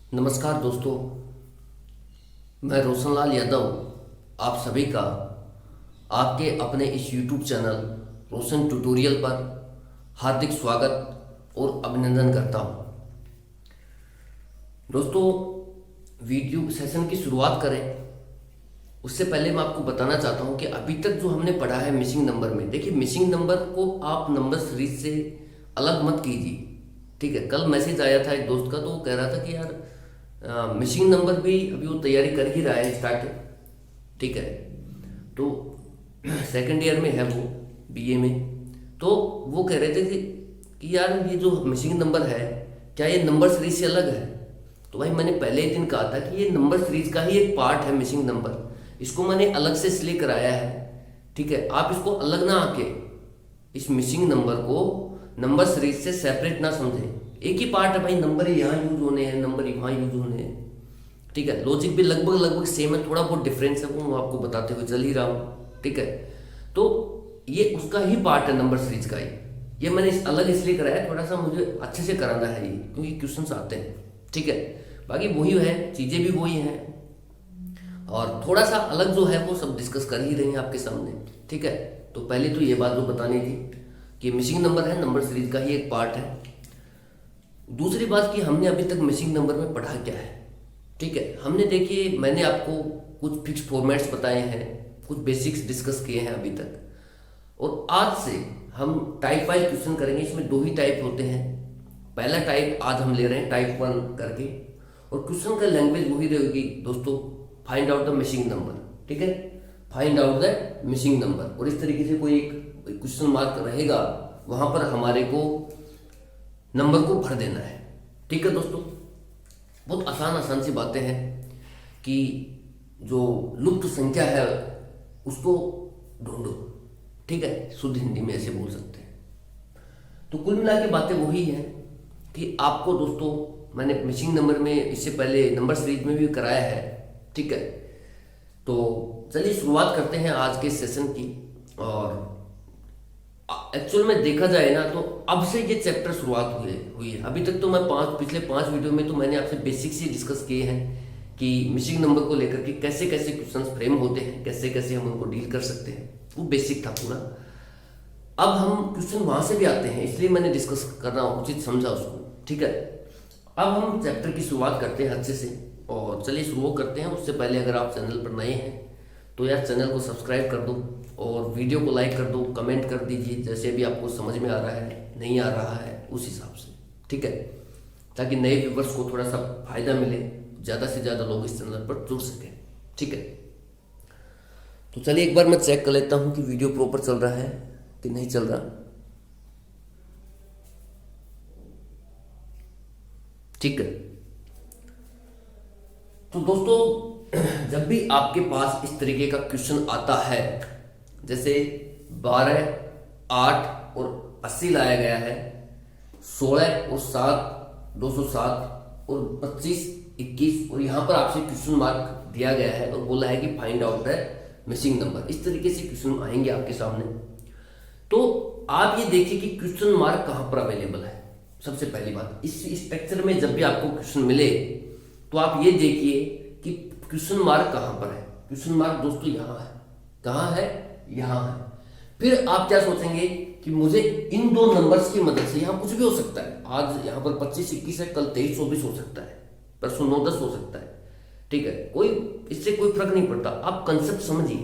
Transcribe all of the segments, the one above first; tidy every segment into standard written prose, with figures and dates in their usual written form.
नमस्कार दोस्तों, मैं रोशनलाल यादव आप सभी का आपके अपने इस YouTube चैनल रोशन ट्यूटोरियल पर हार्दिक स्वागत और अभिनंदन करता हूं। दोस्तों, वीडियो सेशन की शुरुआत करें उससे पहले मैं आपको बताना चाहता हूं कि अभी तक जो हमने पढ़ा है मिसिंग नंबर में, देखिए मिसिंग नंबर को आप नंबर सीरीज से अलग मत कीजिए। ठीक है, कल मैसेज आया था एक दोस्त का, तो वो कह रहा था कि यार मिसिंग नंबर भी अभी वो तैयारी कर ही रहा है स्टार्ट। ठीक है, तो सेकंड ईयर में है वो, बीए में। तो वो कह रहे थे कि यार ये जो मिसिंग नंबर है क्या ये नंबर सीरीज से अलग है? तो भाई मैंने पहले ही दिन कहा था कि ये नंबर सीरीज का ही एक पार्ट है मिसिंग नंबर, इसको मैंने अलग से इसलिए कराया है। ठीक है, आप इसको अलग ना आके इस मिसिंग नंबर को नंबर सीरीज से सेपरेट ना समझें, एक ही पार्ट है भाई। नंबर ही यहाँ यूज होने हैं, नंबर ही वहाँ यूज होने हैं। ठीक है, लॉजिक भी लगभग सेम है, थोड़ा बहुत डिफरेंस है, वो मैं आपको बताते हुए चल ही रहा हूँ। ठीक है, तो ये उसका ही पार्ट है नंबर सीरीज का ही। ये मैंने अलग इसलिए कराया, थोड़ा सा मुझे अच्छे से कराना है ये, क्योंकि क्वेश्चन आते हैं। ठीक है, बाकी वही है, चीज़ें भी वही हैं और थोड़ा सा अलग जो है वो सब डिस्कस कर ही रहे हैं आपके सामने। ठीक है, तो पहले तो ये बात जो बतानी थी कि मिसिंग नंबर है, नंबर सीरीज का ही एक पार्ट है। दूसरी बात कि हमने अभी तक मिसिंग नंबर में पढ़ा क्या है। ठीक है, हमने देखिए मैंने आपको कुछ फिक्स फॉर्मेट्स बताए हैं, कुछ बेसिक्स डिस्कस किए हैं अभी तक, और आज से हम टाइप वाइज क्वेश्चन करेंगे। इसमें दो ही टाइप होते हैं। पहला टाइप आज हम ले रहे हैं टाइप 1 करके, और क्वेश्चन का लैंग्वेज वही रहेगी दोस्तों, find out the missing number. ठीक है, find out the missing number, और इस तरीके से कोई एक क्वेश्चन मार्क रहेगा, वहां पर हमारे को नंबर को भर देना है। ठीक है दोस्तों, बहुत आसान सी बातें हैं कि जो लुप्त संख्या है उसको ढूंढो। ठीक है, शुद्ध हिंदी में ऐसे बोल सकते हैं। तो कुल मिला के बातें वही हैं कि आपको दोस्तों मैंने मिसिंग नंबर में इससे पहले नंबर सीरीज में भी कराया है। ठीक है, तो चलिए शुरुआत करते हैं आज के सेशन की। और एक्चुअल में देखा जाए ना तो अब से ये चैप्टर शुरुआत हुई है। अभी तक तो मैं पिछले 5 वीडियो में तो मैंने आपसे बेसिक्स ही डिस्कस किए हैं कि मिसिंग नंबर को लेकर के कैसे कैसे क्वेश्चंस फ्रेम होते हैं, कैसे कैसे हम उनको डील कर सकते हैं, वो बेसिक था पूरा। अब हम क्वेश्चन वहां से भी आते हैं, इसलिए मैंने डिस्कस करना उचित समझा उसको। ठीक है, अब हम चैप्टर की शुरुआत करते हैं अच्छे से, और चलिए शुरू करते हैं। उससे पहले अगर आप चैनल पर नए हैं तो यार चैनल को सब्सक्राइब कर दो और वीडियो को लाइक कर दो, कमेंट कर दीजिए जैसे भी आपको समझ में आ रहा है, नहीं आ रहा है उस हिसाब से। ठीक है, ताकि नए व्यूवर्स को थोड़ा सा फायदा मिले, ज़्यादा से ज़्यादा लोग इस चैनल पर जुड़ सकें। ठीक है, तो चलिए एक बार मैं चेक कर लेता हूँ कि वीडियो प्रॉपर चल रहा है कि नहीं चल रहा। ठीक है, तो दोस्तों जब भी आपके पास इस तरीके का क्वेश्चन आता है, जैसे 12, 8 और 80 लाया गया है, 16 और 7 207 और 25 21, और यहाँ पर आपसे क्वेश्चन मार्क दिया गया है और बोला है कि find out the missing number. इस तरीके से क्वेश्चन आएंगे आपके सामने। तो आप ये देखिए कि क्वेश्चन मार्क कहाँ पर अवेलेबल है। सबसे पहली बात, इस स्ट्रक्चर में जब भी आपको क्वेश्चन मिले तो आप ये देखिए कि क्वेश्चन मार्क कहाँ पर है। क्वेश्चन मार्क दोस्तों यहाँ है। कहाँ है? यहाँ है। फिर आप क्या सोचेंगे कि मुझे इन दो नंबर्स की मदद से, यहाँ कुछ भी हो सकता है, आज यहाँ पर 25 21 है, कल 23 24 हो सकता है, परसों 9 10 हो सकता है। ठीक है, कोई इससे कोई फर्क नहीं पड़ता, आप कंसेप्ट समझिए।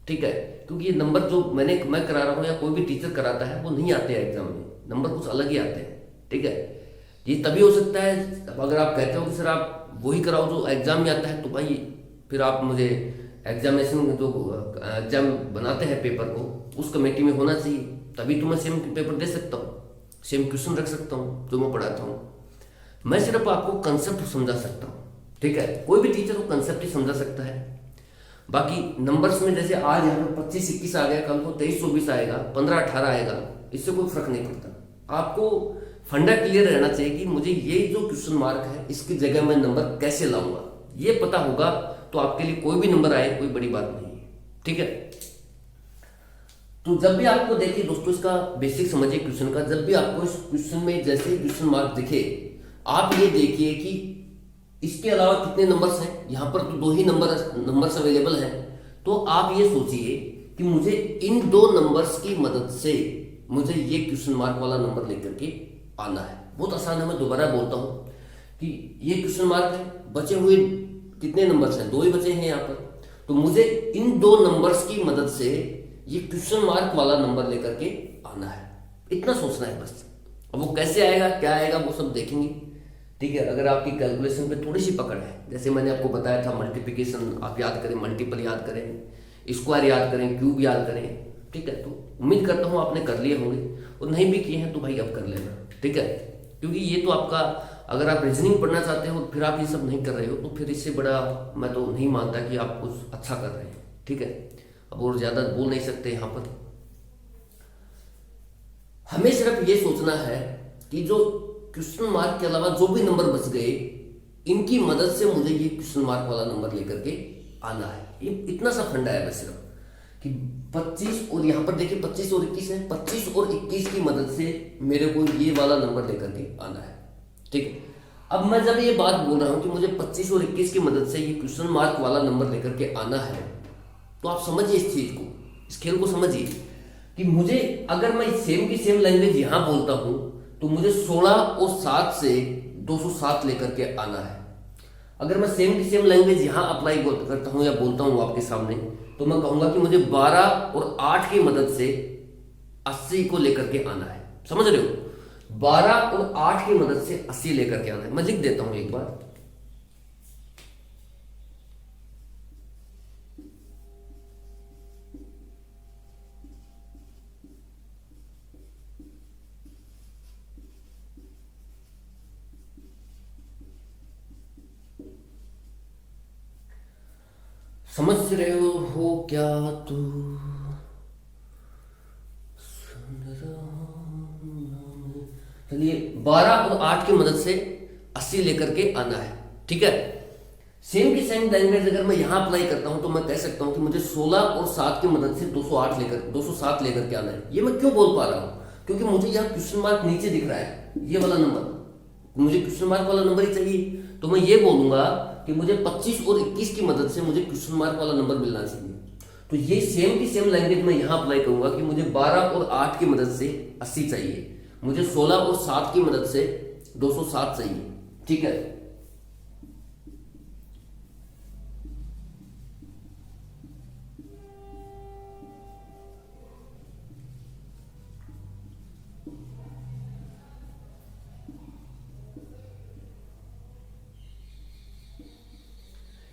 ठीक है, क्योंकि ये नंबर जो मैं करा रहा हूँ या कोई भी टीचर कराता है वो नहीं आते हैं एग्जाम में, नंबर कुछ अलग ही आते हैं। ठीक है, ये तभी हो सकता है अब अगर आप कहते हो कि सर आप वही कराओ जो एग्जाम में आता है, तो भाई फिर आप मुझे एग्जामिनेशन जो एग्जाम बनाते हैं पेपर को, उस कमेटी में होना चाहिए, तभी तो मैं सेम पेपर दे सकता हूँ, सेम क्वेश्चन रख सकता हूँ जो मैं पढ़ाता हूँ। मैं सिर्फ आपको कंसेप्ट समझा सकता हूँ। ठीक है, कोई भी टीचर को कंसेप्ट ही समझा सकता है। बाकी नंबर्स में जैसे आज यहाँ पर 25 21 आ गया, कल को 23 24 आएगा, 15 18 आएगा, इससे कोई फर्क नहीं पड़ता। आपको फंडा क्लियर रहना चाहिए कि मुझे ये जो क्वेश्चन मार्क है इसकी जगह मैं नंबर कैसे लाऊंगा, ये पता होगा तो आपके लिए कोई भी नंबर आए कोई बड़ी बात नहीं है। ठीक है, तो जब भी आपको देखिए दोस्तों, इसका बेसिक समझिए क्वेश्चन का। जब भी आपको इस क्वेश्चन में जैसे ही क्वेश्चन मार्क दिखे, आप ये देखिए कि इसके अलावा कितने नंबर्स हैं, यहाँ पर तो 2 ही नंबर्स अवेलेबल हैं। तो आप ये सोचिए कि मुझे इन 2 नंबर्स की मदद से मुझे ये क्वेश्चन मार्क वाला नंबर लेकर के आना है। बहुत आसान है, मैं दोबारा बोलता हूँ कि ये क्वेश्चन मार्क है, बचे हुए कितने नंबर्स हैं, 2 ही बचे हैं यहाँ पर। तो मुझे इन 2 नंबर्स की मदद से ये क्वेश्चन मार्क वाला नंबर लेकर के आना है, इतना सोचना है बस। अब वो कैसे आएगा, क्या आएगा, वो सब देखेंगे, ठीक है। अगर आपकी कैलकुलेशन पे थोड़ी सी पकड़ है, जैसे मैंने आपको बताया था मल्टीप्लिकेशन आप याद करें, मल्टीपल याद करें, स्क्वायर याद करें, क्यूब याद करें, ठीक है। तो उम्मीद करता हूँ आपने कर लिए होंगे, और नहीं भी किए हैं तो भाई अब कर लेना, ठीक है। क्योंकि ये तो आपका, अगर आप रीजनिंग पढ़ना चाहते हो फिर आप ये सब नहीं कर रहे हो, तो फिर इससे बड़ा मैं तो नहीं मानता कि आप कुछ अच्छा कर रहे हैं, ठीक है। अब और ज़्यादा बोल नहीं सकते यहाँ पर। हमें सिर्फ ये सोचना है कि जो क्वेश्चन मार्क के अलावा जो भी नंबर बच गए, इनकी मदद से मुझे ये क्वेश्चन मार्क वाला नंबर लेकर के आना है। ये इतना सा फंडा है बस सिर्फ कि 25, और यहाँ पर देखिए 25 और 21 है, 25 और 21 की मदद से मेरे को ये वाला नंबर लेकर के आना है, ठीक है। अब मैं जब ये बात बोल रहा हूँ कि मुझे 25 और 21 की मदद से ये क्वेश्चन मार्क वाला नंबर लेकर के आना है, तो आप समझिए इस चीज को, इस खेल को समझिए कि मुझे, अगर मैं सेम की सेम लैंग्वेज यहां बोलता हूं तो मुझे 16 और 7 से 207 लेकर के आना है। अगर मैं सेम की सेम लैंग्वेज यहां अप्लाई करता हूं या बोलता हूं आपके सामने, तो मैं कहूंगा कि मुझे 12 और 8 की मदद से 80 को लेकर के आना है। समझ रहे हो, 12 और 8 की मदद से 80 लेकर के आना है। मैं लिख देता हूं एक बार, समझ रहे हो क्या तू सुन रहा। चलिए 12 और 8 की मदद से 80 लेकर के आना है, ठीक है। सेम की सेम लैंग्वेज अगर मैं यहां अप्लाई करता हूं तो मैं कह सकता हूं कि मुझे 16 और 7 की मदद से 207 लेकर के आना है। ये मैं क्यों बोल पा रहा हूं, क्योंकि मुझे यहाँ क्वेश्चन मार्क नीचे दिख रहा है, ये वाला नंबर, मुझे क्वेश्चन मार्क वाला नंबर ही चाहिए। तो मैं ये बोलूंगा कि मुझे 25 और 21 की मदद से मुझे क्वेश्चन मार्क वाला नंबर मिलना चाहिए। तो ये सेम की सेम लैंग्वेज मैं यहां अप्लाई करूंगा कि मुझे 12 और 8 की मदद से 80 चाहिए, मुझे 16 और 7 की मदद से 207 चाहिए, ठीक है।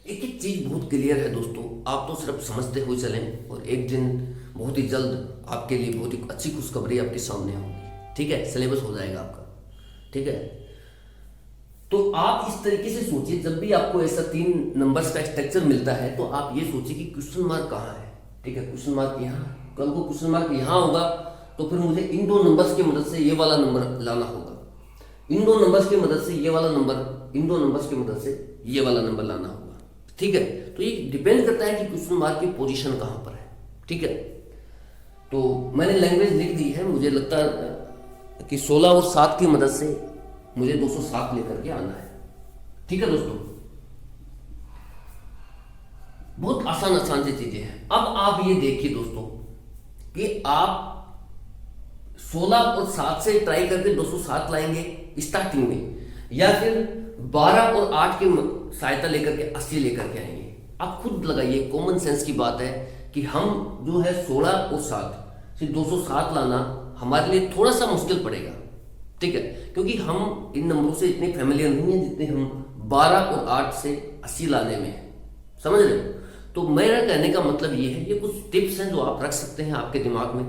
एक एक चीज बहुत क्लियर है दोस्तों, आप तो सिर्फ समझते हुए चलें और एक दिन बहुत ही जल्द आपके लिए बहुत ही अच्छी खुशखबरी आपके सामने होगी, ठीक है। सिलेबस हो जाएगा आपका, ठीक है। तो आप इस तरीके से सोचिए, जब भी आपको ऐसा 3 नंबर्स का स्ट्रक्चर मिलता है तो आप ये सोचिए कि क्वेश्चन मार्क कहाँ है, ठीक है। क्वेश्चन मार्क यहाँ, कल को क्वेश्चन मार्क यहाँ होगा तो फिर मुझे इन 2 नंबर्स की मदद से ये वाला नंबर लाना होगा, इन 2 नंबर्स की मदद से ये वाला नंबर, इन 2 नंबर्स की मदद से ये वाला नंबर लाना होगा, ठीक है। तो ये डिपेंड करता है कि क्वेश्चन मार्क की पोजीशन कहां पर है, ठीक है। तो मैंने लैंग्वेज लिख दी है, मुझे लगता है कि 16 और 7 की मदद से मुझे 207 लेकर के आना है, ठीक है दोस्तों। बहुत आसान आसान सी चीजें हैं। अब आप ये देखिए दोस्तों कि आप 16 और 7 से ट्राई करके 207 लाएंगे स्टार्टिंग में, या फिर 12 और 8 की सहायता लेकर के 80 लेकर के आएंगे। आप खुद लगाइए, कॉमन सेंस की बात है कि हम जो है 16 और 7 से 207 लाना हमारे लिए थोड़ा सा मुश्किल पड़ेगा, ठीक है, क्योंकि हम इन नंबरों से इतने फैमिलियर नहीं है जितने हम 12 और 8 से 80 लाने में है, समझ रहे हो। तो मेरा कहने का मतलब ये है, ये कुछ टिप्स हैं जो आप रख सकते हैं आपके दिमाग में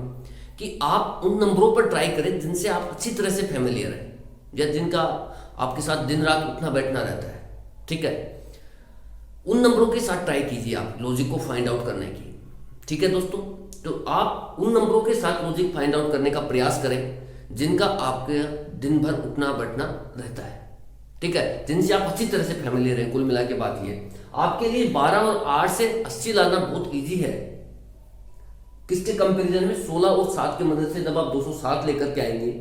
कि आप उन नंबरों पर ट्राई करें जिनसे आप अच्छी तरह से फैमिलियर हैं, या जिनका आपके साथ दिन रात उठना बैठना रहता है, ठीक है। उन नंबरों के साथ ट्राई कीजिए आप लॉजिक को फाइंड आउट करने की, ठीक है दोस्तों। तो आप उन नंबरों के साथ लॉजिक फाइंड आउट करने का प्रयास करें जिनका आपके दिन भर उठना बैठना रहता है, ठीक है, जिनसे आप अच्छी तरह से फैमिलियर हैं। कुल मिला के बात ये आपके लिए 12 और 8 से 80 लाना बहुत ईजी है। किसके कंपैरिजन में 16 और 7 की मदद से जब आप 207 लेकर के आएंगे,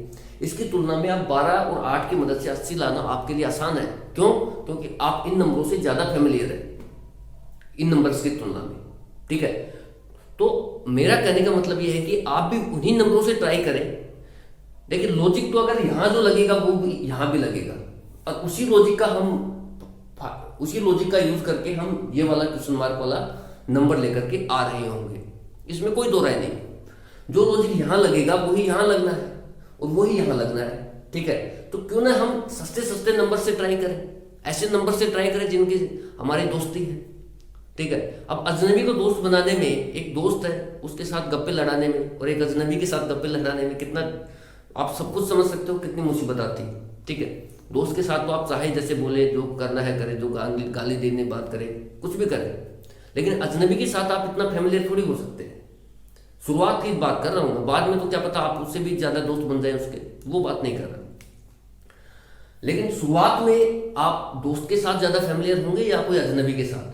इसकी तुलना में आप 12 और 8 की मदद से 80 लाना आपके लिए आसान है। क्यों? क्योंकि आप इन नंबरों से ज़्यादा फेमिलियर है इन नंबर्स की तुलना में। ठीक है, तो मेरा कहने का मतलब यह है कि आप भी उन्हीं नंबरों से ट्राई करें। देखिए लॉजिक तो अगर यहाँ जो लगेगा वो भी यहाँ भी लगेगा, और उसी लॉजिक का यूज करके हम ये वाला क्वेश्चन मार्क वाला नंबर लेकर के आ रहे होंगे, इसमें कोई दो राय नहीं। जो लॉजिक यहाँ लगेगा वही यहाँ लगना है और वही यहाँ लगना है। ठीक है, तो क्यों ना हम सस्ते सस्ते नंबर से ट्राई करें, ऐसे नंबर से ट्राई करें जिनकी हमारी दोस्ती है। ठीक है, अब अजनबी को दोस्त बनाने में, एक दोस्त है उसके साथ गप्पे लड़ाने में और एक अजनबी के साथ गप्पे लड़ाने में कितना, आप सब कुछ समझ सकते हो कितनी मुसीबत आती है। ठीक है, दोस्त के साथ तो आप चाहे जैसे बोले, जो करना है करे, जो गाली देने बात करे, कुछ भी करे, लेकिन अजनबी के साथ आप इतना फैमिलियर थोड़ी हो सकते हैं। शुरुआत की बात कर रहा हूँ मैं, बाद में तो क्या पता आप उससे भी ज्यादा दोस्त बन जाए उसके, वो बात नहीं कर रहा। लेकिन शुरुआत में आप दोस्त के साथ ज्यादा फैमिलियर होंगे या कोई अजनबी के साथ?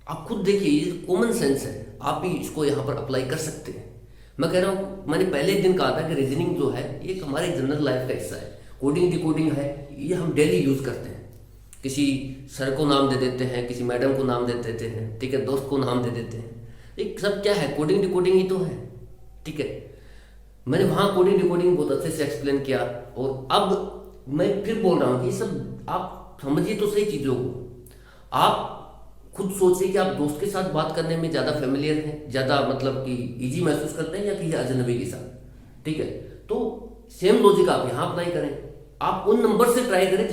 आप खुद देखिए, ये कॉमन सेंस है, आप भी इसको यहाँ पर अप्लाई कर सकते हैं। मैं कह रहा हूँ, मैंने पहले एक दिन कहा था कि रीजनिंग जो है ये हमारे जनरल लाइफ का हिस्सा है। कोडिंग डिकोडिंग है, ये हम डेली यूज करते हैं। किसी सर को नाम दे देते हैं, किसी मैडम को नाम दे देते हैं, ठीक है, दोस्त को नाम दे देते हैं, ये सब क्या है? कोडिंग डिकोडिंग ही तो है। ठीक है, मैंने वहाँ कोडिंग डिकोडिंग बहुत अच्छे से एक्सप्लेन किया, और अब मैं फिर बोल रहा हूँ कि ये सब आप समझिए तो सही चीज़ों को। आप खुद सोचिए कि आप दोस्त के साथ बात करने में ज़्यादा फेमिलियर हैं, ज़्यादा मतलब कि इजी महसूस करते हैं या किसी अजनबी के साथ। ठीक है, तो सेम लॉजिक आप यहाँ अप्लाई करें। आप उन नंबर से ट्राई करें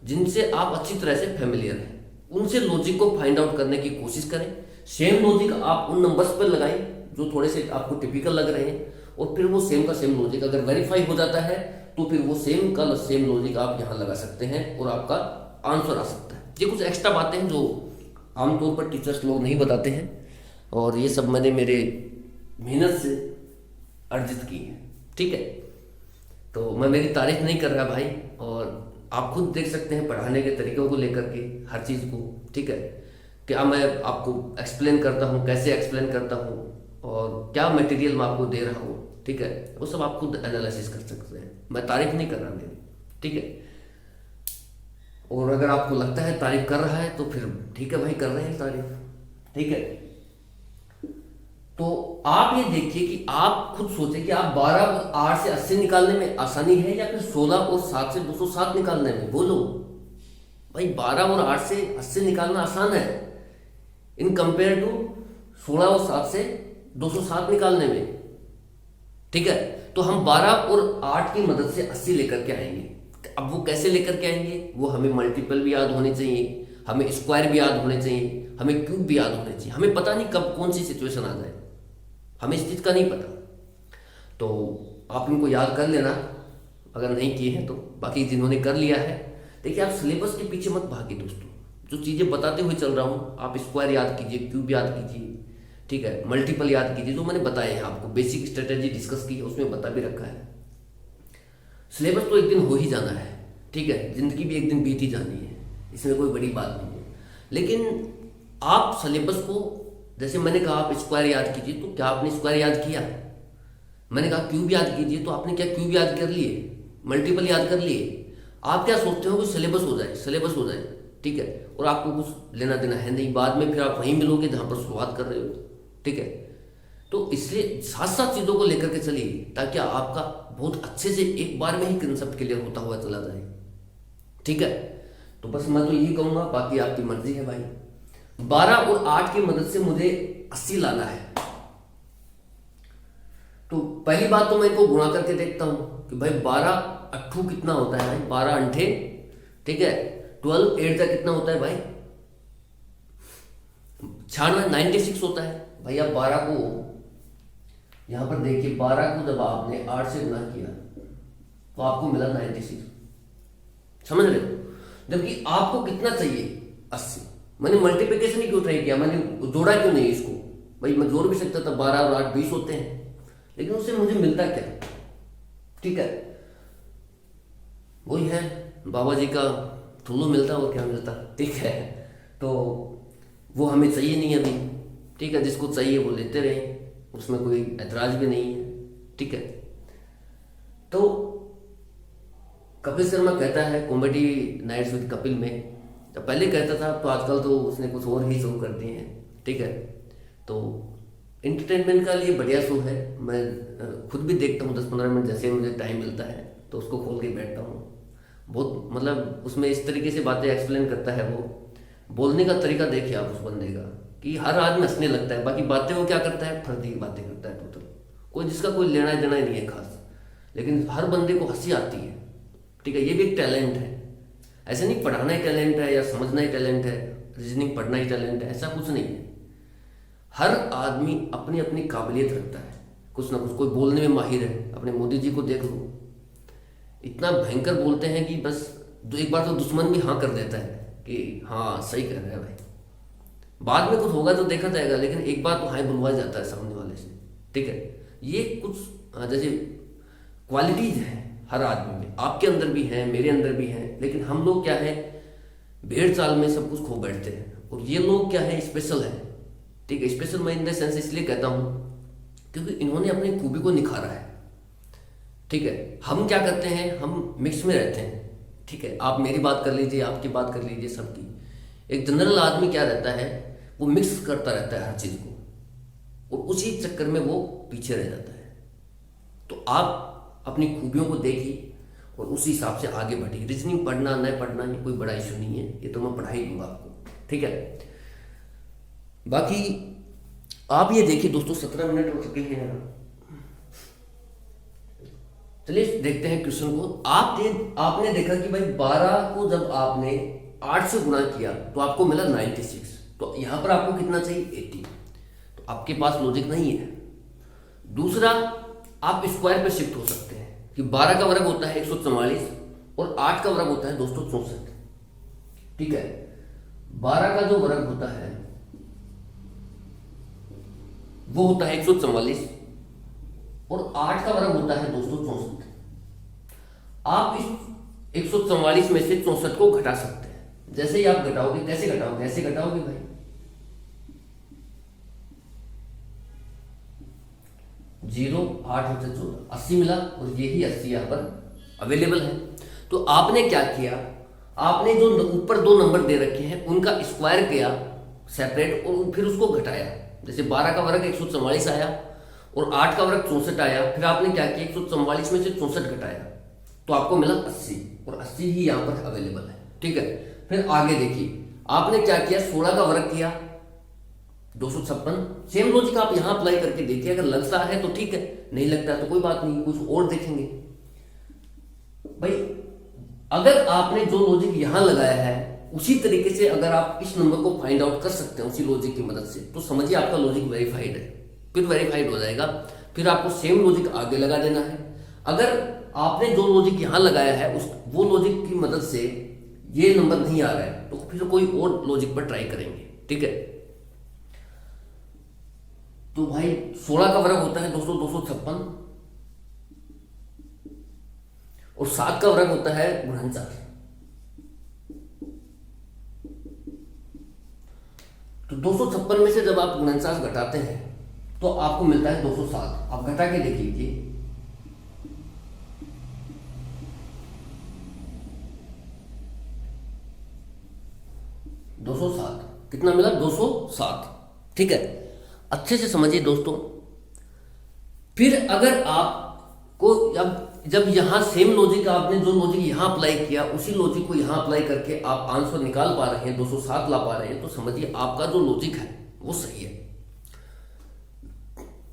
जिनसे आप अच्छी तरह से फेमिलियर हैं, उनसे लॉजिक को फाइंड आउट करने की कोशिश करें। सेम लॉजिक आप उन नंबर्स पर लगाएं जो थोड़े से आपको टिपिकल लग रहे हैं, और फिर वो सेम का सेम लॉजिक अगर वेरीफाई हो जाता है तो फिर वो सेम का सेम लॉजिक आप यहाँ लगा सकते हैं और आपका आंसर आ सकता है। ये कुछ एक्स्ट्रा बातें हैं जो आमतौर पर टीचर्स लोग नहीं बताते हैं, और ये सब मैंने मेरे मेहनत से अर्जित की है। ठीक है, तो मैं मेरी तारीफ नहीं कर रहा भाई, और आप खुद देख सकते हैं पढ़ाने के तरीकों को लेकर के हर चीज़ को। ठीक है, क्या मैं आपको एक्सप्लेन करता हूँ, कैसे एक्सप्लेन करता हूँ, और क्या मटेरियल मैं आपको दे रहा हूँ। ठीक है, वो सब आप खुद एनालिसिस कर सकते हैं, मैं तारीफ नहीं कर रहा मेरी। ठीक है, और अगर आपको लगता है तारीफ कर रहा है तो फिर ठीक है भाई, कर रहे हैं तारीफ। ठीक है, तो आप ये देखिए कि आप खुद सोचें कि आप 12 और 8 से 80 निकालने में आसानी है या फिर 16 और 7 से 207 निकालने में। बोलो भाई, 12 और 8 से 80 निकालना आसान है इन कंपेयर टू 16 और 7 से 207 निकालने में। ठीक है, तो हम 12 और 8 की मदद से 80 लेकर के आएंगे। अब वो कैसे लेकर के आएंगे? वो हमें मल्टीपल भी याद होने चाहिए, हमें स्क्वायर भी याद होने चाहिए, हमें क्यूब भी याद होने चाहिए। हमें पता नहीं कब कौन सी सिचुएशन आ जाए, हमें इस चीज़ का नहीं पता। तो आप इनको याद कर लेना अगर नहीं किए हैं तो। बाकी जिन्होंने कर लिया है, देखिए आप सिलेबस के पीछे मत भागिए दोस्तों। जो चीज़ें बताते हुए चल रहा हूँ, आप स्क्वायर याद कीजिए, क्यूब याद कीजिए, ठीक है, मल्टीपल याद कीजिए, जो मैंने बताए हैं आपको, बेसिक स्ट्रेटेजी डिस्कस की है, उसमें बता भी रखा है। सिलेबस तो एक दिन हो ही जाना है, ठीक है, जिंदगी भी एक दिन बीत ही जानी है, इसमें कोई बड़ी बात नहीं है। लेकिन आप सिलेबस को, जैसे मैंने कहा आप स्क्वायर याद कीजिए, तो क्या आपने स्क्वायर याद किया? मैंने कहा क्यूब याद कीजिए, तो आपने क्या क्यूब याद कर लिए? मल्टीपल याद कर लिए? आप क्या सोचते हो कि सिलेबस हो जाए, सिलेबस हो जाए, ठीक है, और आपको कुछ लेना देना है नहीं, बाद में फिर आप वहीं मिलोगे जहाँ पर शुरुआत कर रहे हो। ठीक है, तो इसलिए साथ साथ चीज़ों को लेकर के चलिए, ताकि आपका बहुत अच्छे से एक बार में ही कंसेप्ट क्लियर होता हुआ चला जाए। ठीक है, तो बस मैं तो यही कहूँगा, बाकी आपकी मर्जी है भाई। 12 और 8 की मदद से मुझे 80 लाना है। तो पहली बात तो मैं इनको गुणा करके देखता हूँ कि भाई 12 अट्ठू कितना होता है भाई, 12 अंठे, ठीक है, 12 8 का कितना होता है भाई, 96, 96 होता है भाई। आप 12 को यहां पर देखिए, 12 को जब आपने 8 से गुणा किया तो आपको मिला 96, समझ रहे हो? जबकि आपको कितना चाहिए, 80। मैंने मल्टीप्लिकेशन ही क्यों ट्राई किया, मैंने जोड़ा क्यों नहीं इसको? भाई मैं जोड़ भी सकता था, 12 और 8 20 होते हैं, लेकिन उससे मुझे मिलता क्या? ठीक है, वही है बाबा जी का थुल्लू मिलता और क्या मिलता। ठीक है, तो वो हमें चाहिए नहीं अभी, ठीक है, जिसको चाहिए वो लेते रहें, उसमें कोई ऐतराज भी नहीं है। ठीक है, तो कपिल शर्मा कहता है कॉमेडी नाइट्स विद कपिल में, तो पहले कहता था, तो आजकल तो उसने कुछ और ही शो कर दिए हैं, ठीक है। तो इंटरटेनमेंट का लिए बढ़िया शो है। मैं खुद भी देखता हूँ 10-15 मिनट जैसे मुझे टाइम मिलता है तो उसको खोल के बैठता हूँ। बहुत मतलब उसमें इस तरीके से बातें एक्सप्लेन करता है वो, बोलने का तरीका देखिए आप उस बंदे का कि हर आदमी हंसने लगता है, बाकी बातें वो क्या करता है, फर्जी बातें करता है टोटल, कोई जिसका कोई लेना देना ही नहीं है खास, लेकिन हर बंदे को हंसी आती है, ठीक है। ये भी एक टैलेंट है, ऐसे नहीं पढ़ाना ही टैलेंट है या समझना ही टैलेंट है, रीजनिंग पढ़ना ही टैलेंट है, ऐसा कुछ नहीं है। हर आदमी अपनी अपनी काबिलियत रखता है, कुछ ना कुछ, कोई बोलने में माहिर है, अपने मोदी जी को देख लो, इतना भयंकर बोलते हैं कि बस एक बार तो दुश्मन भी हाँ कर देता है कि हाँ सही कह रहा है भाई, बाद में कुछ होगा तो देखा जाएगा, लेकिन एक बार तो हाँ बुलवा जाता है सामने वाले से, ठीक है। ये कुछ जैसे क्वालिटीज हैं हर आदमी में, आपके अंदर भी हैं, मेरे अंदर भी हैं, लेकिन हम लोग क्या है, भेड़ चाल में सब कुछ खो बैठते हैं, और ये लोग क्या है, स्पेशल है, ठीक है। स्पेशल मैं इन द सेंस इसलिए कहता हूँ क्योंकि इन्होंने अपनी खूबी को निखारा है, ठीक है। हम क्या करते हैं, हम मिक्स में रहते हैं, ठीक है। आप मेरी बात कर लीजिए, आपकी बात कर लीजिए, सबकी। एक जनरल आदमी क्या रहता है, वो मिक्स करता रहता है हर चीज़ को, और उसी चक्कर में वो पीछे रह जाता है। तो आप अपनी खूबियों को देखिए और उसी हिसाब से आगे बढ़िए। रीजनिंग पढ़ना न पढ़ना ये कोई बड़ा इशू नहीं है, ये तो मैं पढ़ा ही दूंगा आपको, ठीक है। बाकी आप ये देखिए दोस्तों, 17 मिनट हो चुके हैं। चलिए देखते हैं क्वेश्चन को। आपने देखा कि भाई 12 को जब आपने 8 से गुणा किया तो आपको मिला 96, तो यहां पर आपको कितना चाहिए, 80। तो आपके पास लॉजिक नहीं है। दूसरा, आप स्क्वायर पे शिफ्ट हो सकते हैं कि 12 का वर्ग होता है 144 और 8 का वर्ग होता है 264, ठीक है। 12 का जो वर्ग होता है वो होता है 144 और 8 का वर्ग होता है 264। आप इस 144 में से 64 को घटा सकते हैं। जैसे ही आप घटाओगे, कैसे घटाओगे, ऐसे घटाओगे भाई, 0 8 होते 14, 80 मिला, और यही 80 यहां पर अवेलेबल है। तो आपने क्या किया, आपने जो ऊपर 2 नंबर दे रखे हैं उनका स्क्वायर किया सेपरेट, और फिर उसको घटाया। जैसे 12 का वर्ग 144 आया और 8 का वर्ग 64 आया, फिर आपने क्या किया, 144 में से 64 घटाया तो आपको मिला 80, और 80 ही यहां पर अवेलेबल है, ठीक है। फिर आगे देखिए, आपने क्या किया, 16 का वर्ग किया 256। सेम लॉजिक आप यहां अप्लाई करके देखिए, अगर लगता है तो ठीक है, नहीं लगता है तो कोई बात नहीं, कुछ और देखेंगे भाई। अगर आपने जो लॉजिक यहां लगाया है उसी तरीके से अगर आप इस नंबर को फाइंड आउट कर सकते हैं उसी लॉजिक की मदद से, तो समझिए आपका लॉजिक वेरीफाइड है, फिर वेरीफाइड हो जाएगा। फिर आपको सेम लॉजिक आगे लगा देना है। अगर आपने जो लॉजिक यहां लगाया है वो लॉजिक की मदद से ये नंबर नहीं आ रहा है तो फिर कोई और लॉजिक पर ट्राई करेंगे, ठीक है। तो भाई 16 का वर्ग होता है दोस्तों 256 और 7 का वर्ग होता है 49। तो 256 में से जब आप 49 घटाते हैं तो आपको मिलता है 207। आप घटा के देख लीजिए, कितना मिला, 207, ठीक है। अच्छे से समझिए दोस्तों। फिर अगर आपको जब यहां सेम लॉजिक, आपने जो लॉजिक यहां अप्लाई किया उसी लॉजिक को यहां अप्लाई करके आप आंसर निकाल पा रहे हैं, 207 ला पा रहे हैं, तो समझिए आपका जो लॉजिक है वो सही है।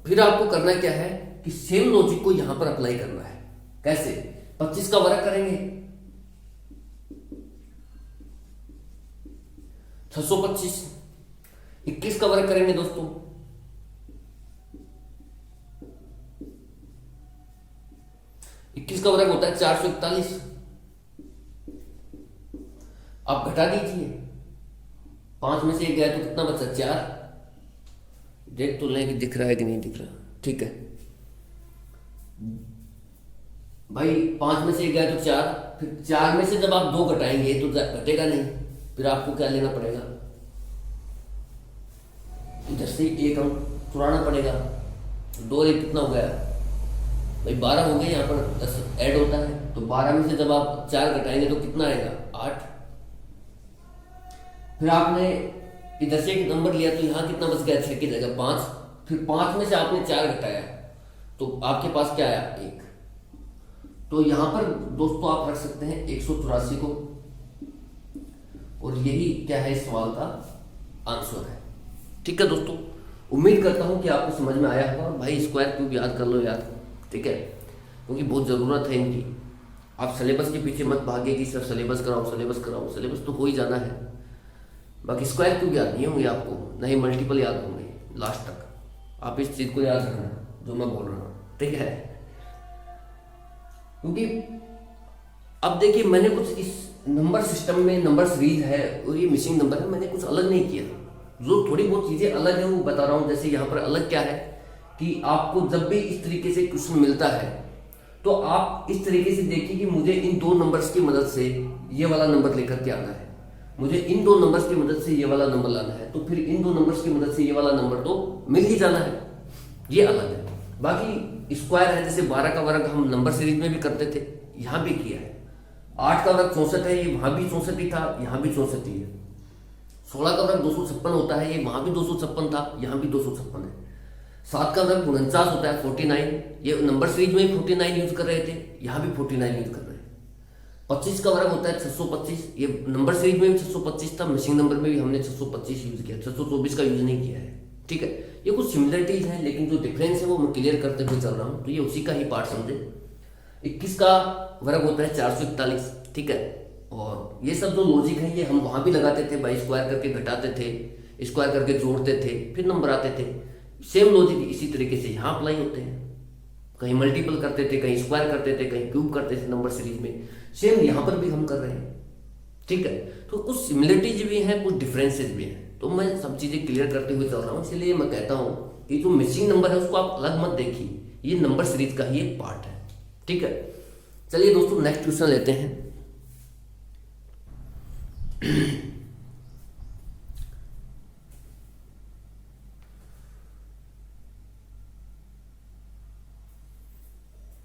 फिर आपको करना क्या है कि सेम लॉजिक को यहां पर अप्लाई करना है। कैसे, 25 का वर्ग करेंगे 625, 21 का वर्ग करेंगे दोस्तों 21 का वर्ग होता है 441। आप घटा दीजिए, 5 में से 1 गया तो कितना बचा, 4। देख तो लें कि दिख रहा है कि नहीं दिख रहा, ठीक है भाई। 5 में से 1 गया तो 4, फिर 4 में से जब आप 2 घटाएंगे तो घटेगा नहीं, फिर आपको क्या लेना पड़ेगा, इधर से 1 अंक चुराना पड़ेगा। 2 1 कितना हो गया भाई 12 हो गए, यहाँ पर 10 ऐड होता है, तो 12 में से जब आप 4 घटाएंगे तो कितना आएगा, 8। फिर आपने इधर से एक नंबर लिया तो यहाँ कितना बच गया, 6 की जगह 5। फिर 5 में से आपने 4 घटाया तो आपके पास क्या आया, 1। तो यहाँ पर दोस्तों आप रख सकते हैं 184 को, और यही क्या है इस सवाल का आंसर है। ठीक है दोस्तों, उम्मीद करता हूँ कि आपको समझ में आया होगा। भाई स्क्वायर क्यूब याद कर लो यार, ठीक है, क्योंकि बहुत ज़रूरत है इनकी। आप सिलेबस के पीछे मत भागे कि सर सिलेबस कराओ सिलेबस कराओ, सिलेबस तो हो ही जाना है, बाकी स्क्वायर क्यूब याद नहीं होंगे आपको, नहीं मल्टीपल याद होंगे लास्ट तक। आप इस चीज़ को याद रखना जो मैं बोल रहा हूँ, ठीक है। क्योंकि अब देखिए मैंने कुछ इस नंबर सिस्टम में नंबर सीरीज है और ये मिसिंग नंबर है, मैंने कुछ अलग नहीं किया। जो थोड़ी बहुत चीज़ें अलग है वो बता रहा हूँ। जैसे यहाँ पर अलग क्या है कि आपको जब भी इस तरीके से क्वेश्चन मिलता है तो आप इस तरीके से देखिए कि मुझे इन 2 नंबर्स की मदद से ये वाला नंबर लेकर के आना है, मुझे इन 2 नंबर्स की मदद से ये वाला नंबर लाना है, तो फिर इन 2 नंबर्स की मदद से ये वाला नंबर तो मिल ही जाना है, ये अलग है। बाकी स्क्वायर है, जैसे 12 का वर्ग हम नंबर सीरीज में भी करते थे, यहाँ भी किया है। 8 का वर्ग 64 है, ये वहाँ भी 64 ही था, यहाँ भी 64 ही है। 16 का वर्ग 256 होता है, ये वहाँ भी 256 था, यहाँ भी 256 है। 7 का वर्ग 49 होता है, 49, ये नंबर सीरीज में 49 यूज कर रहे थे, यहाँ भी 49 यूज कर रहे हैं। 25 का वर्ग होता है 625, ये नंबर सीरीज में भी 625 था, मिसिंग नंबर में भी हमने 625 यूज किया, 624 का यूज नहीं किया है, ठीक है। ये कुछ सिमिलरिटीज हैं, लेकिन जो डिफरेंस है वो मैं क्लियर करते हुए चल रहा हूँ, तो ये उसी का ही पार्ट समझे। 21 का वर्ग होता है 441, ठीक है। और ये सब जो लॉजिक है ये हम वहाँ भी लगाते थे भाई, स्क्वायर करके घटाते थे, स्क्वायर करके जोड़ते थे, फिर नंबर आते थे। सेम लॉजिक इसी तरीके से यहाँ अप्लाई होते हैं, कहीं मल्टीपल करते थे, कहीं स्क्वायर करते थे, कहीं क्यूब करते थे नंबर सीरीज में, सेम यहाँ पर भी हम कर रहे हैं, ठीक है। तो कुछ सिमिलरिटीज भी हैं, कुछ डिफरेंसेस भी हैं, तो मैं सब चीज़ें क्लियर करते हुए चल रहा हूँ। इसलिए मैं कहता हूँ कि जो मिसिंग नंबर है उसको आप अलग मत देखिए, ये नंबर सीरीज का ही एक पार्ट है, ठीक है। चलिए दोस्तों नेक्स्ट क्वेश्चन लेते हैं।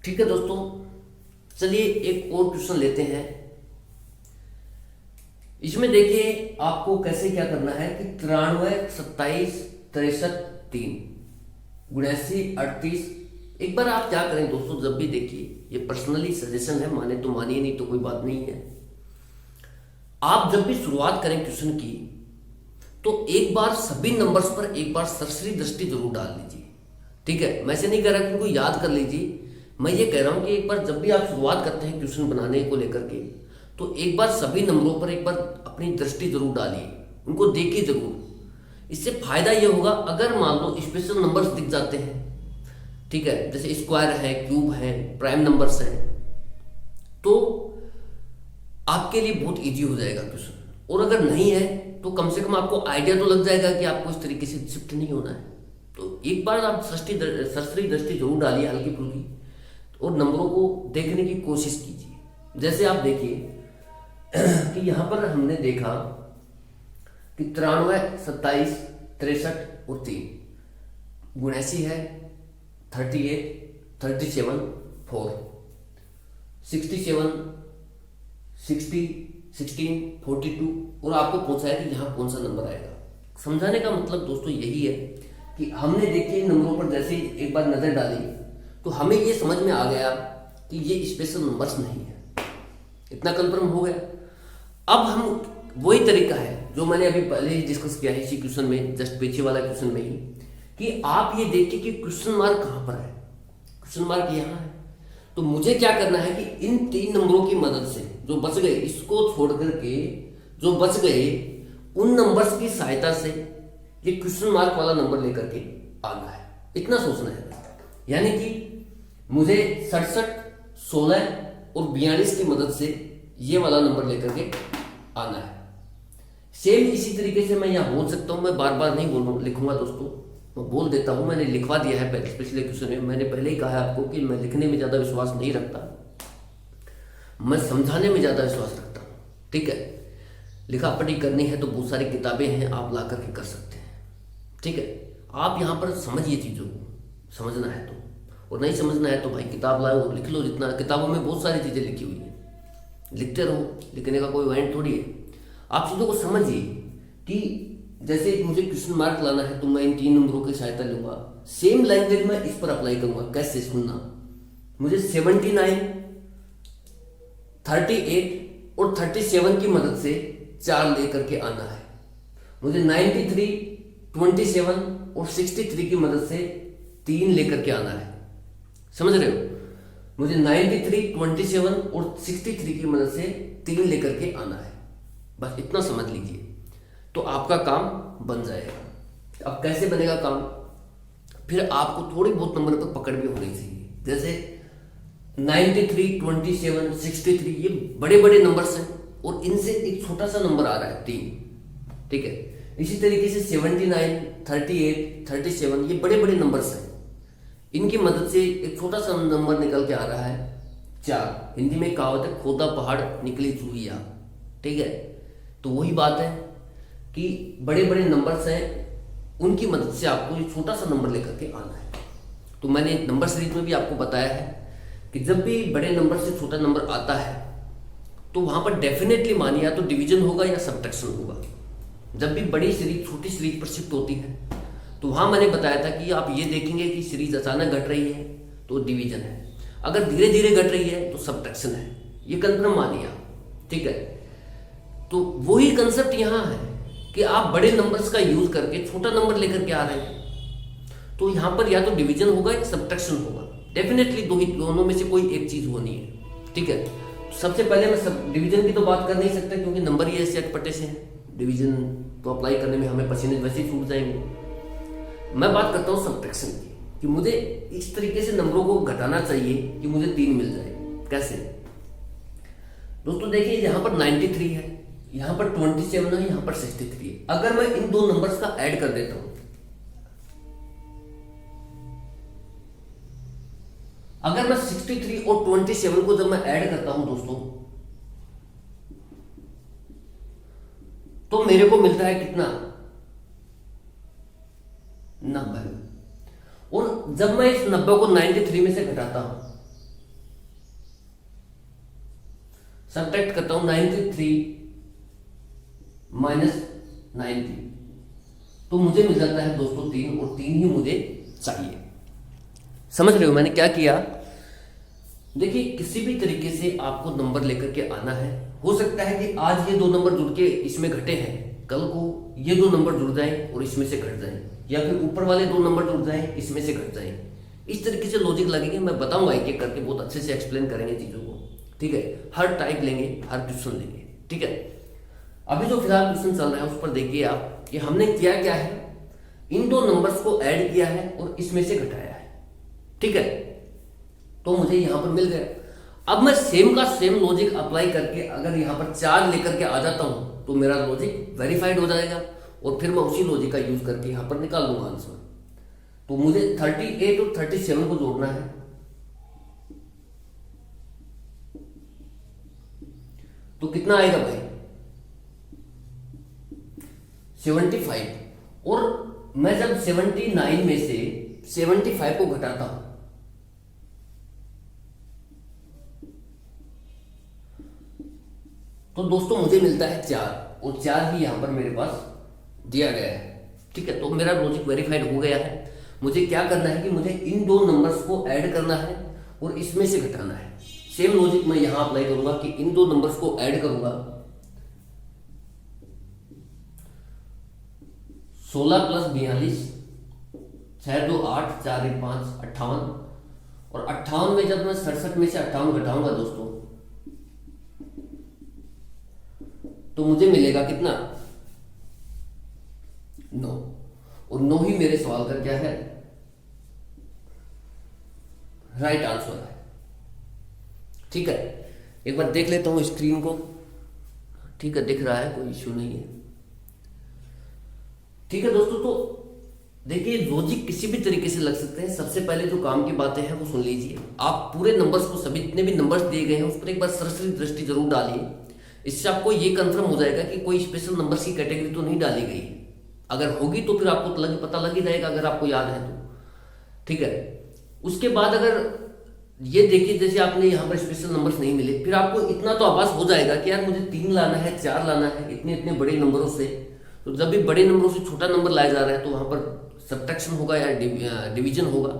ठीक है दोस्तों, चलिए एक और क्वेश्चन लेते हैं। इसमें देखिए आपको कैसे क्या करना है कि 93, 27, 63, 3, 79, 38। एक बार आप क्या करें दोस्तों, जब भी देखिए, ये पर्सनली सजेशन है, माने तो मानिए, नहीं तो कोई बात नहीं है। आप जब भी शुरुआत करें क्वेश्चन की तो एक बार सभी नंबर्स पर एक बार सरसरी दृष्टि जरूर डाल लीजिए, ठीक है। मैं से नहीं कह रहा कि उनको याद कर लीजिए, मैं ये कह रहा हूं कि एक बार जब भी आप शुरुआत करते हैं क्वेश्चन बनाने को लेकर के, तो एक बार सभी नंबरों पर एक बार अपनी दृष्टि जरूर डालिए, उनको देखिए जरूर। इससे फायदा ये होगा, अगर मान लो स्पेशल नंबर्स दिख जाते हैं, ठीक है, जैसे स्क्वायर है, क्यूब है, प्राइम नंबर्स है, तो आपके लिए बहुत इजी हो जाएगा क्वेश्चन। और अगर नहीं है तो कम से कम आपको आइडिया तो लग जाएगा कि आपको इस तरीके से शिफ्ट नहीं होना है। तो एक बार आप सरसरी दृष्टि जरूर डालिए हल्की फुल्की, और नंबरों को देखने की कोशिश कीजिए। जैसे आप देखिए कि यहाँ पर हमने देखा कि 93, 27, 63 और 3, 79 है, 38, 37, 4, 67, 60, 16, 42, और आपको पूछा है कि यहाँ कौन सा नंबर आएगा। समझाने का मतलब दोस्तों यही है कि हमने देखिए नंबरों पर जैसे एक बार नजर डाली तो हमें ये समझ में आ गया कि ये स्पेशल नंबर्स नहीं है, इतना कंफर्म हो गया। अब हम वही तरीका है जो मैंने अभी पहले ही डिस्कस किया है इसी क्वेश्चन में, जस्ट पीछे वाला क्वेश्चन में ही, कि आप ये देखिए कि क्वेश्चन मार्क कहाँ पर है, क्वेश्चन मार्क यहाँ है। तो मुझे क्या करना है कि इन 3 नंबरों की मदद से जो बच गए, इसको छोड़ करके जो बच गए उन नंबर्स की सहायता से ये क्वेश्चन मार्क वाला नंबर लेकर के आना है, इतना सोचना है। यानी कि मुझे 67, 16 और 42 की मदद से ये वाला नंबर लेकर के आना है। सेम इसी तरीके से मैं यहाँ बोल सकता हूँ, मैं बार बार नहीं बोल लिखूंगा दोस्तों, मैं बोल देता हूँ, मैंने लिखवा दिया है पिछले क्वेश्चन में। मैंने पहले ही कहा है आपको कि मैं लिखने में ज़्यादा विश्वास नहीं रखता, मैं समझाने में ज़्यादा विश्वास रखता हूँ, ठीक है। लिखा पढ़ी करनी है तो बहुत सारी किताबें हैं, आप ला करके कर सकते हैं, ठीक है। आप यहाँ पर समझिए चीज़ों को, समझना है तो, और नहीं समझना है तो भाई किताब लाओ और लिख लो, जितना किताबों में बहुत सारी चीज़ें लिखी हुई हैं, लिखते रहो, लिखने का कोई एंड थोड़ी है। आप चीज़ों को समझिए कि जैसे मुझे क्वेश्चन मार्क लाना है तो मैं इन 3 नंबरों की सहायता लूंगा, सेम लैंग्वेज में इस पर अप्लाई करूंगा। कैसे सुनना, मुझे 79, 38 और 37 की मदद से 4 लेकर के आना है। मुझे 93, 27 और 63 की मदद से 3 लेकर के आना है। समझ रहे हो? मुझे 93, 27 और 63 की मदद से 3 लेकर के आना है। बस इतना समझ लीजिए तो आपका काम बन जाएगा। अब कैसे बनेगा काम? फिर आपको थोड़ी बहुत नंबर पर पकड़ भी होनी चाहिए। जैसे 93, 27, 63 ये बड़े बड़े नंबर्स हैं और इनसे एक छोटा सा नंबर आ रहा है 3। ठीक है, इसी तरीके से 79, 38, 37 ये बड़े बड़े नंबर्स हैं, इनकी मदद से एक छोटा सा नंबर निकल के आ रहा है 4। हिंदी में कहावत है, खोदा पहाड़ निकली चूहिया। ठीक है, तो वही बात है कि बड़े बड़े नंबर्स हैं, उनकी मदद से आपको एक छोटा सा नंबर लेकर के आना है। तो मैंने नंबर सीरीज में भी आपको बताया है कि जब भी बड़े नंबर से छोटा नंबर आता है तो वहां पर डेफिनेटली मानिए या तो डिवीजन होगा या सब्ट्रैक्शन होगा। जब भी बड़ी सीरीज छोटी सीरीज पर शिफ्ट होती है तो वहां मैंने बताया था कि आप ये देखेंगे कि सीरीज अचानक घट रही है तो डिवीजन है, अगर धीरे धीरे घट रही है तो सब्ट्रैक्शन है। ये कंफर्म मानिए आप। ठीक है, तो वही कंसेप्ट यहाँ है कि आप बड़े नंबर्स का यूज करके छोटा नंबर लेकर के आ रहे हैं, तो यहाँ पर या तो डिवीजन होगा या सब्ट्रैक्शन होगा। डेफिनेटली दोनों में से कोई एक चीज होनी है। ठीक है, सबसे पहले मैं सब डिवीजन की तो बात कर नहीं सकता क्योंकि नंबर ही ऐसे अटपटे से हैं। डिवीजन तो अप्लाई करने में हमें परसेंटेज वैसे ही छूट जाएंगे। मैं बात करता हूँ सब्ट्रैक्शन की कि मुझे इस तरीके से नंबरों को घटाना चाहिए कि मुझे 3 मिल जाए। कैसे दोस्तों? देखिए, यहाँ पर 93 है, यहाँ पर 27 है, यहाँ पर 63 है। अगर मैं इन 2 नंबर्स का ऐड कर देता हूं, अगर मैं 63 और 27 को जब मैं ऐड करता हूं दोस्तों, तो मेरे को मिलता है कितना? 90। और जब मैं इस 90 को 93 में से घटाता हूं, सब्ट्रैक्ट करता हूं 93 माइनस 90, तो मुझे मिल जाता है दोस्तों 3, और 3 ही मुझे चाहिए। समझ रहे हो मैंने क्या किया? देखिए, किसी भी तरीके से आपको नंबर लेकर के आना है। हो सकता है कि आज ये 2 नंबर जुड़ के इसमें घटे हैं, कल को ये 2 नंबर जुड़ जाएं और इसमें से घट जाएं, या फिर ऊपर वाले 2 नंबर जुड़ जाएं इसमें से घट जाएं। इस तरीके से लॉजिक लगेंगे। मैं बताऊंगा एक एक करके, बहुत अच्छे से एक्सप्लेन करेंगे चीजों को। ठीक है, हर टाइप लेंगे, हर क्वेश्चन लेंगे। ठीक है, अभी जो फिलहाल क्वेश्चन चल रहा है उस पर देखिए आप कि हमने किया क्या है। इन 2 नंबर्स को ऐड किया है और इसमें से घटाया है। ठीक है, तो मुझे यहां पर मिल गया। अब मैं सेम का सेम लॉजिक अप्लाई करके अगर यहां पर 4 लेकर के आ जाता हूं तो मेरा लॉजिक वेरीफाइड हो जाएगा, और फिर मैं उसी लॉजिक का यूज करके यहां पर निकाल लूंगा आंसर। तो मुझे 38 और 37 को जोड़ना है। तो कितना आएगा भाई? 75। और मैं जब 79 में से 75 को घटाता हूं तो दोस्तों मुझे मिलता है 4, और 4 ही यहां पर मेरे पास दिया गया है। ठीक है, तो मेरा लॉजिक वेरीफाइड हो गया है। मुझे क्या करना है कि मुझे इन 2 नंबर्स को ऐड करना है और इसमें से घटाना है। सेम लॉजिक मैं यहां अप्लाई करूंगा कि इन 2 नंबर्स को ऐड करूंगा। 16 प्लस 42, 6 2 8, 4 1 5, 58। और 58 में जब मैं 67 में से 58 घटाऊंगा दोस्तों, तो मुझे मिलेगा कितना? 9। और 9 ही मेरे सवाल का क्या है? राइट आंसर है। ठीक है, एक बार देख लेता हूं स्क्रीन को। ठीक है, दिख रहा है, कोई इश्यू नहीं है। ठीक है दोस्तों, तो देखिए, लॉजिक किसी भी तरीके से लग सकते हैं। सबसे पहले जो काम की बातें हैं वो सुन लीजिए। आप पूरे नंबर्स को, सभी जितने भी नंबर्स दिए गए हैं उस पर एक बार सरसरी दृष्टि जरूर डालिए। इससे आपको ये कंफर्म हो जाएगा कि कोई स्पेशल नंबर्स की कैटेगरी तो नहीं डाली गई है। अगर होगी तो फिर आपको पता लग ही जाएगा, अगर आपको याद है तो। ठीक है, उसके बाद अगर ये देखिए, जैसे आपने यहाँ पर स्पेशल नंबर्स नहीं मिले, फिर आपको इतना तो आभास हो जाएगा कि यार मुझे 3 लाना है, 4 लाना है, इतने इतने बड़े नंबरों से। तो जब भी बड़े नंबरों से छोटा नंबर लाया जा रहा है तो वहाँ पर सब्ट्रैक्शन होगा या डिवीजन होगा।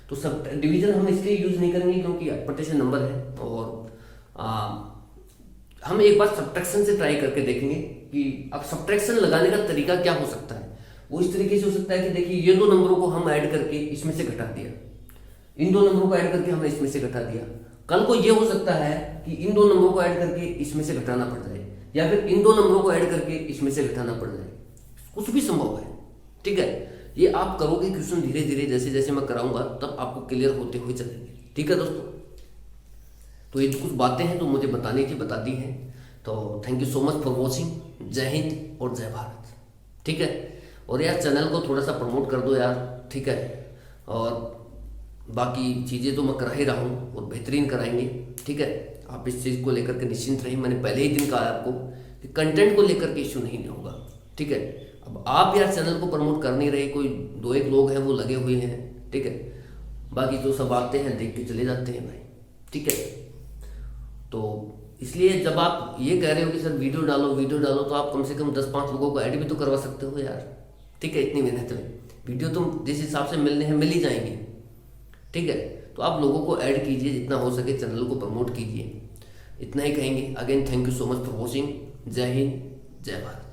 तो सब डिवीजन हम इसलिए यूज नहीं करेंगे क्योंकि परटेशन नंबर है, और हम एक बार सब्ट्रैक्शन से ट्राई करके देखेंगे कि अब सब्ट्रैक्शन लगाने का तरीका क्या हो सकता है। वो इस तरीके से हो सकता है कि देखिए, ये 2 नंबरों को हम ऐड करके इसमें से घटा दिया, इन 2 नंबरों को ऐड करके हमने इसमें से घटा दिया। कल को ये हो सकता है कि इन 2 नंबरों को ऐड करके इसमें से घटाना पड़ जाए, या फिर इन 2 नंबरों को ऐड करके इसमें से घटाना पड़ जाए, कुछ भी संभव है। ठीक है, ये आप करोगे क्वेश्चन धीरे धीरे, जैसे जैसे मैं कराऊंगा तब आपको क्लियर होते हुए चलेंगे। ठीक है दोस्तों, तो ये कुछ बातें हैं जो मुझे बतानी थी, बता दी हैं। तो thank you so much for watching. जय हिंद और जय भारत। ठीक है, और यार चैनल को थोड़ा सा प्रमोट कर दो यार। ठीक है, और बाकी चीज़ें तो मैं करा ही रहा हूँ और बेहतरीन कराएंगे। ठीक है, आप इस चीज़ को लेकर के निश्चिंत रहिए। मैंने पहले ही दिन कहा आपको कि कंटेंट को लेकर के इश्यू नहीं होगा। ठीक है, अब आप यार चैनल को प्रमोट कर नहीं रहे, कोई 2-1 लोग हैं वो लगे हुए हैं। ठीक है, बाकी जो सब आते हैं देख के चले जाते हैं भाई। ठीक है, तो इसलिए जब आप ये कह रहे हो कि सर वीडियो डालो वीडियो डालो, तो आप कम से कम 10-5 लोगों को ऐड भी तो करवा सकते हो यार। ठीक है, इतनी मेहनत में वीडियो तुम जिस हिसाब से मिलने हैं मिल ही जाएंगे। ठीक है, तो आप लोगों को ऐड कीजिए, जितना हो सके चैनल को प्रमोट कीजिए। इतना ही कहेंगे। Again thank you so much for watching. जय हिंद, जय भारत।